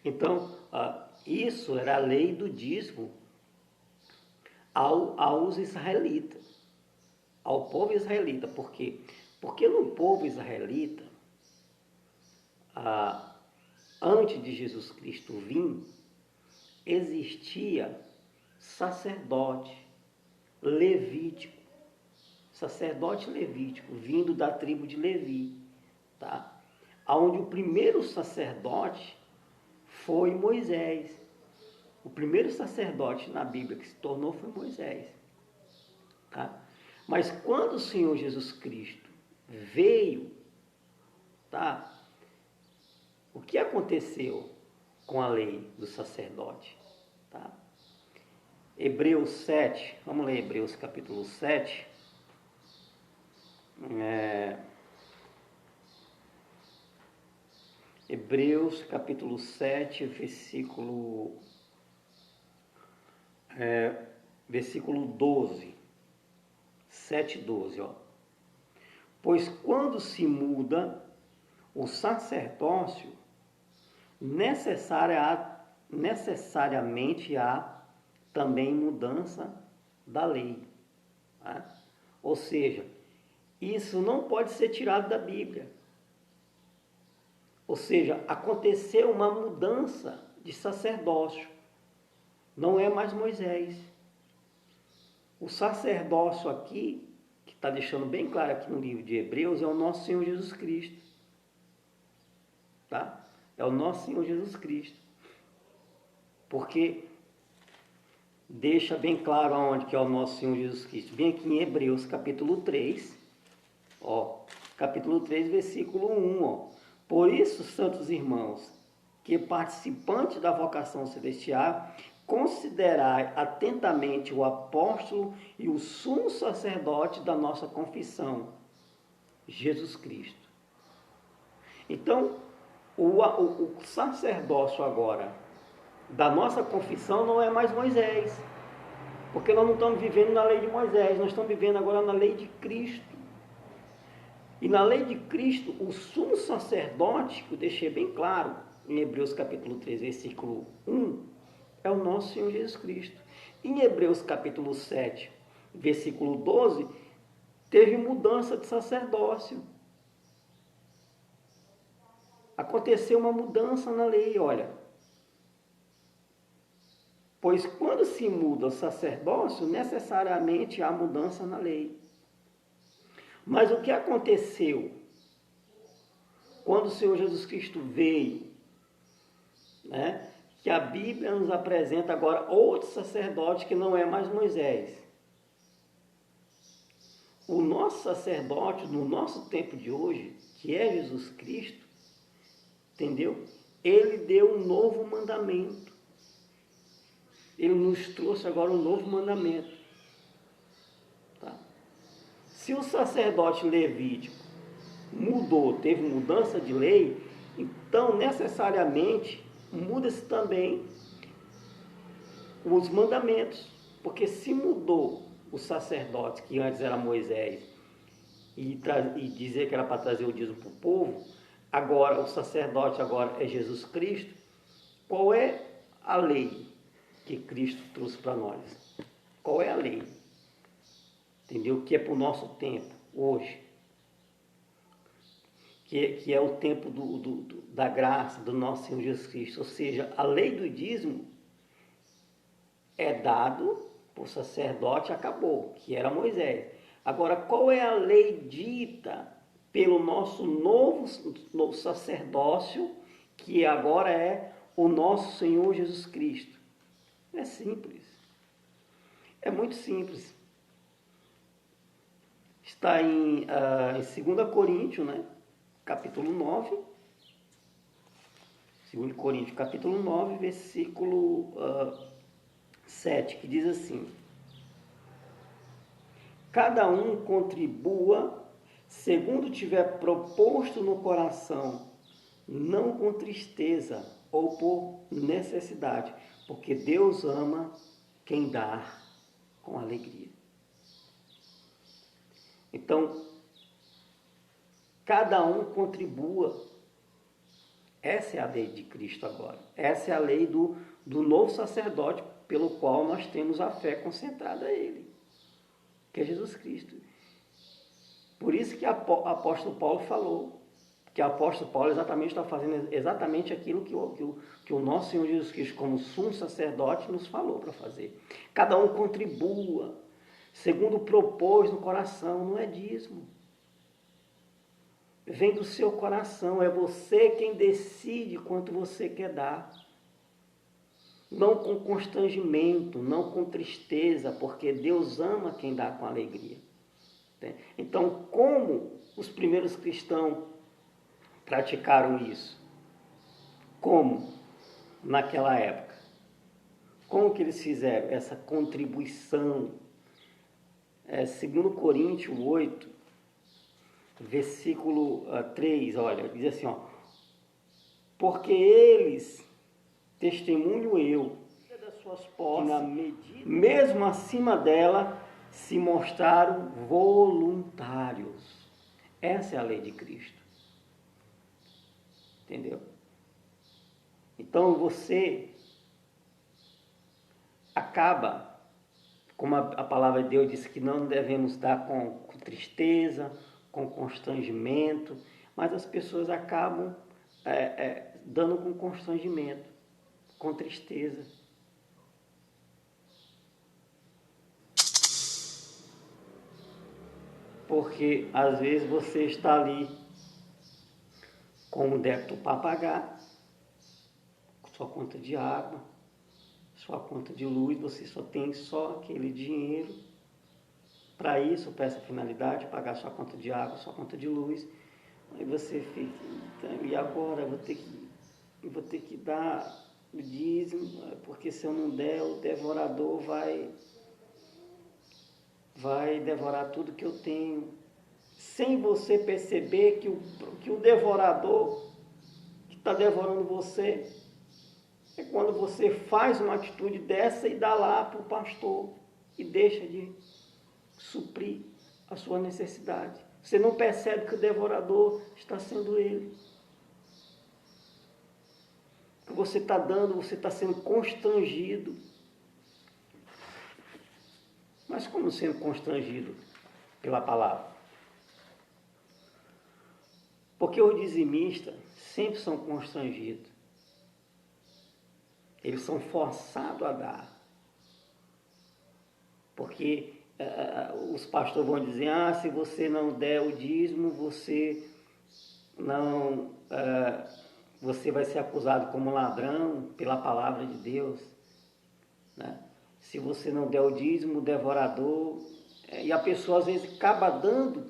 Então, isso era a lei do dízimo aos israelitas, ao povo israelita. Por quê? Porque no povo israelita, antes de Jesus Cristo vir, existia sacerdote levítico, vindo da tribo de Levi, tá? Onde o primeiro sacerdote foi Moisés. O primeiro sacerdote na Bíblia que se tornou foi Moisés, tá? Mas quando o Senhor Jesus Cristo veio, tá? O que aconteceu com a lei do sacerdote, tá? Hebreus 7, vamos ler Hebreus capítulo 7. Hebreus capítulo 7, versículo 12. 7:12, ó. Pois quando se muda o sacerdócio, necessariamente há também mudança da lei. Tá? Ou seja, isso não pode ser tirado da Bíblia. Ou seja, aconteceu uma mudança de sacerdócio. Não é mais Moisés. O sacerdócio aqui, que está deixando bem claro aqui no livro de Hebreus, é o nosso Senhor Jesus Cristo. Tá? É o nosso Senhor Jesus Cristo. Porque deixa bem claro aonde que é o nosso Senhor Jesus Cristo. Vem aqui em Hebreus capítulo 3, ó, capítulo 3, versículo 1, ó. Por isso, santos irmãos, que participantes da vocação celestial, considerai atentamente o apóstolo e o sumo sacerdote da nossa confissão, Jesus Cristo. Então, o sacerdócio agora da nossa confissão não é mais Moisés, porque nós não estamos vivendo na lei de Moisés, nós estamos vivendo agora na lei de Cristo. E na lei de Cristo, o sumo sacerdote, que eu deixei bem claro em Hebreus capítulo 3, versículo 1, é o nosso Senhor Jesus Cristo. Em Hebreus capítulo 7, versículo 12, teve mudança de sacerdócio. Aconteceu uma mudança na lei, olha. Pois quando se muda o sacerdócio, necessariamente há mudança na lei. Mas o que aconteceu quando o Senhor Jesus Cristo veio, né? Que a Bíblia nos apresenta agora outro sacerdote que não é mais Moisés. O nosso sacerdote, no nosso tempo de hoje, que é Jesus Cristo, entendeu? Ele deu um novo mandamento. Ele nos trouxe agora um novo mandamento. Tá? Se o sacerdote levítico mudou, teve mudança de lei, então necessariamente muda-se também os mandamentos. Porque se mudou o sacerdote, que antes era Moisés, e dizer que era para trazer o dízimo para o povo, agora o sacerdote agora é Jesus Cristo, qual é a lei que Cristo trouxe para nós? Qual é a lei? Entendeu? Que é para o nosso tempo, hoje. Que é o tempo da graça do nosso Senhor Jesus Cristo. Ou seja, a lei do dízimo é dado por sacerdote, acabou, que era Moisés. Agora, qual é a lei dita pelo nosso novo sacerdócio, que agora é o nosso Senhor Jesus Cristo? É simples. É muito simples. Está em 2 Coríntios, né? Capítulo 9. 2 Coríntios, capítulo 9, versículo 7, que diz assim: cada um contribua segundo tiver proposto no coração, não com tristeza ou por necessidade, porque Deus ama quem dá com alegria. Então, cada um contribua Essa é a lei de Cristo agora. Essa é a lei do novo sacerdote, pelo qual nós temos a fé concentrada a Ele, que é Jesus Cristo. Por isso que o apóstolo Paulo falou, que o apóstolo Paulo exatamente está fazendo exatamente aquilo que o nosso Senhor Jesus Cristo, como sumo sacerdote, nos falou para fazer. Cada um contribua, segundo propôs no coração, não é dízimo. Vem do seu coração, é você quem decide quanto você quer dar. Não com constrangimento, não com tristeza, porque Deus ama quem dá com alegria. Então, como os primeiros cristãos praticaram isso? Como naquela época? Como que eles fizeram essa contribuição? 2 Coríntios 8, versículo 3, olha, diz assim, porque eles, testemunho eu, das suas posses, mesmo acima dela, se mostraram voluntários. Essa é a lei de Cristo. Entendeu? Então você acaba, como a palavra de Deus diz que não devemos dar com tristeza, com constrangimento, mas as pessoas acabam dando com constrangimento, com tristeza. Porque às vezes você está ali com um débito para pagar, sua conta de água, sua conta de luz, você só tem aquele dinheiro para isso, para essa finalidade, pagar sua conta de água, sua conta de luz. Aí você fica, então, e agora? Eu vou ter que dar o dízimo, porque se eu não der, o devorador vai devorar tudo que eu tenho, sem você perceber que o devorador que está devorando você é quando você faz uma atitude dessa e dá lá para o pastor e deixa de suprir a sua necessidade. Você não percebe que o devorador está sendo ele. O que você está dando, você está sendo constrangido. Mas como sendo constrangido pela palavra? Porque os dizimistas sempre são constrangidos. Eles são forçados a dar. Porque os pastores vão dizer, se você não der o dízimo, você vai ser acusado como ladrão pela palavra de Deus. Né? Se você não der o dízimo, o devorador... e a pessoa às vezes acaba dando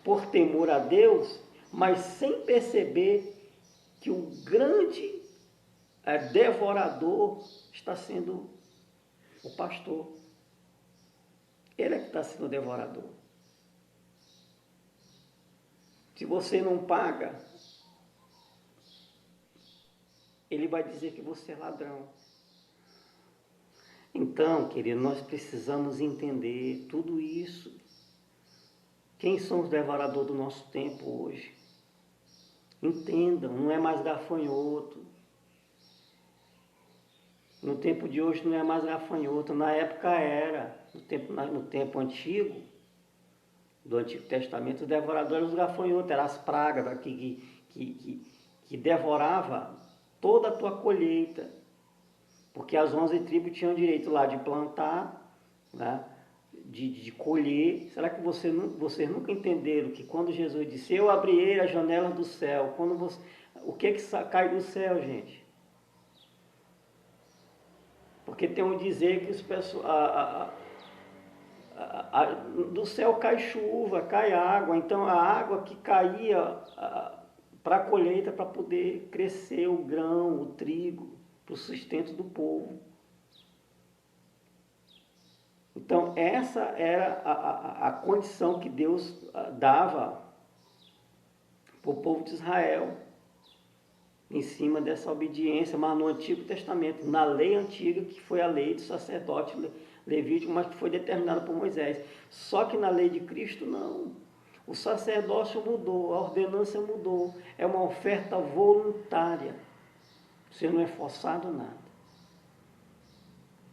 por temor a Deus, mas sem perceber que o grande devorador está sendo o pastor. Ele é que está sendo o devorador. Se você não paga, ele vai dizer que você é ladrão. Então, querido, nós precisamos entender tudo isso. Quem são os devoradores do nosso tempo hoje? Entendam, não é mais gafanhoto. No tempo de hoje não é mais gafanhoto, na época era. No tempo antigo, do Antigo Testamento, os devoradores eram os gafanhotos, eram as pragas que devorava toda a tua colheita. Porque as 11 tribos tinham direito lá de plantar, né? De colher. Será que vocês nunca entenderam que quando Jesus disse, eu abrirei as janelas do céu, o que cai do céu, gente? Porque tem um dizer que do céu cai chuva, cai água, então a água que caía para a colheita, para poder crescer o grão, o trigo, para o sustento do povo. Então essa era a condição que Deus dava para o povo de Israel, em cima dessa obediência, mas no Antigo Testamento, na lei antiga, que foi a lei do sacerdote levítico, mas que foi determinada por Moisés. Só que na lei de Cristo, não. O sacerdócio mudou, a ordenança mudou. É uma oferta voluntária. Você não é forçado a nada.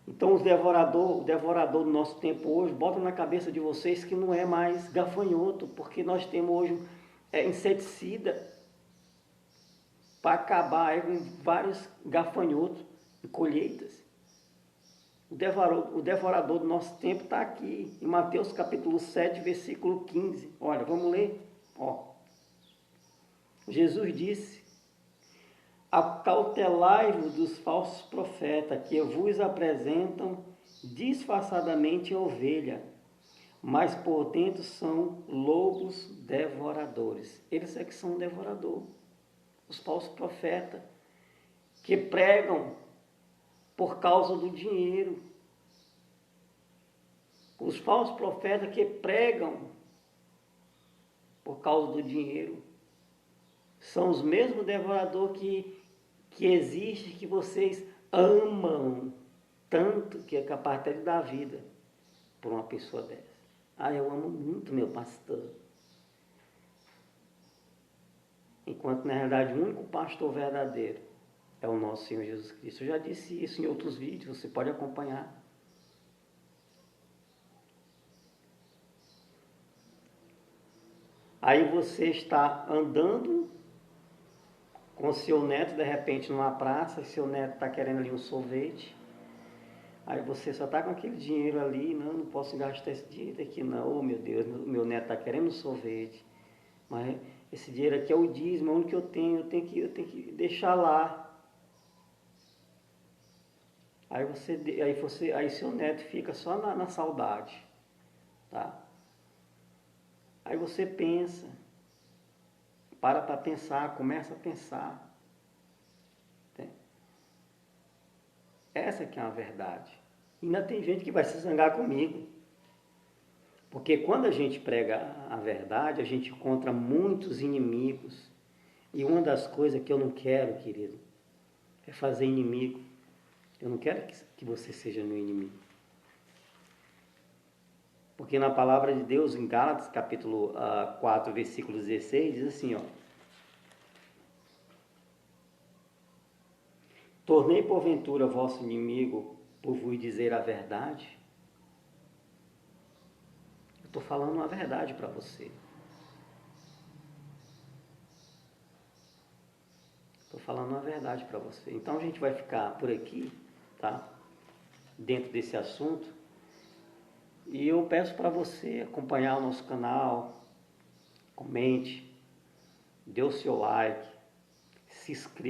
Então o devorador do nosso tempo hoje, bota na cabeça de vocês que não é mais gafanhoto, porque nós temos hoje inseticida para acabar com vários gafanhotos e colheitas. O devorador do nosso tempo está aqui, em Mateus capítulo 7, versículo 15. Olha, vamos ler? Jesus disse: acautelai-vos dos falsos profetas, que vos apresentam disfarçadamente ovelha, mas por dentro são lobos devoradores. Eles é que são devorador. Os falsos profetas, que pregam por causa do dinheiro. Os falsos profetas que pregam por causa do dinheiro são os mesmos devoradores que existem, que vocês amam tanto, que é capaz até de dar vida por uma pessoa dessa. Eu amo muito meu pastor. Enquanto, na realidade, o único pastor verdadeiro é o nosso Senhor Jesus Cristo. Eu já disse isso em outros vídeos, você pode acompanhar. Aí você está andando com seu neto, de repente, numa praça, e seu neto está querendo ali um sorvete. Aí você só está com aquele dinheiro ali, não posso gastar esse dinheiro aqui não. Oh, meu Deus, meu neto está querendo um sorvete. Mas esse dinheiro aqui é o dízimo, é o único que eu tenho que deixar lá. Aí seu neto fica só na saudade, tá? Aí você pensa, para pensar, começa a pensar. Essa que é a verdade. E ainda tem gente que vai se zangar comigo. Porque quando a gente prega a verdade, a gente encontra muitos inimigos. E uma das coisas que eu não quero, querido, é fazer inimigo. Eu não quero que você seja meu inimigo. Porque na palavra de Deus, em Gálatas, capítulo 4, versículo 16, diz assim, tornei porventura vosso inimigo por vos dizer a verdade? Eu estou falando uma verdade para você. Estou falando uma verdade para você. Então a gente vai ficar por aqui, tá? Dentro desse assunto. E eu peço para você acompanhar o nosso canal, comente, dê o seu like, se inscreva.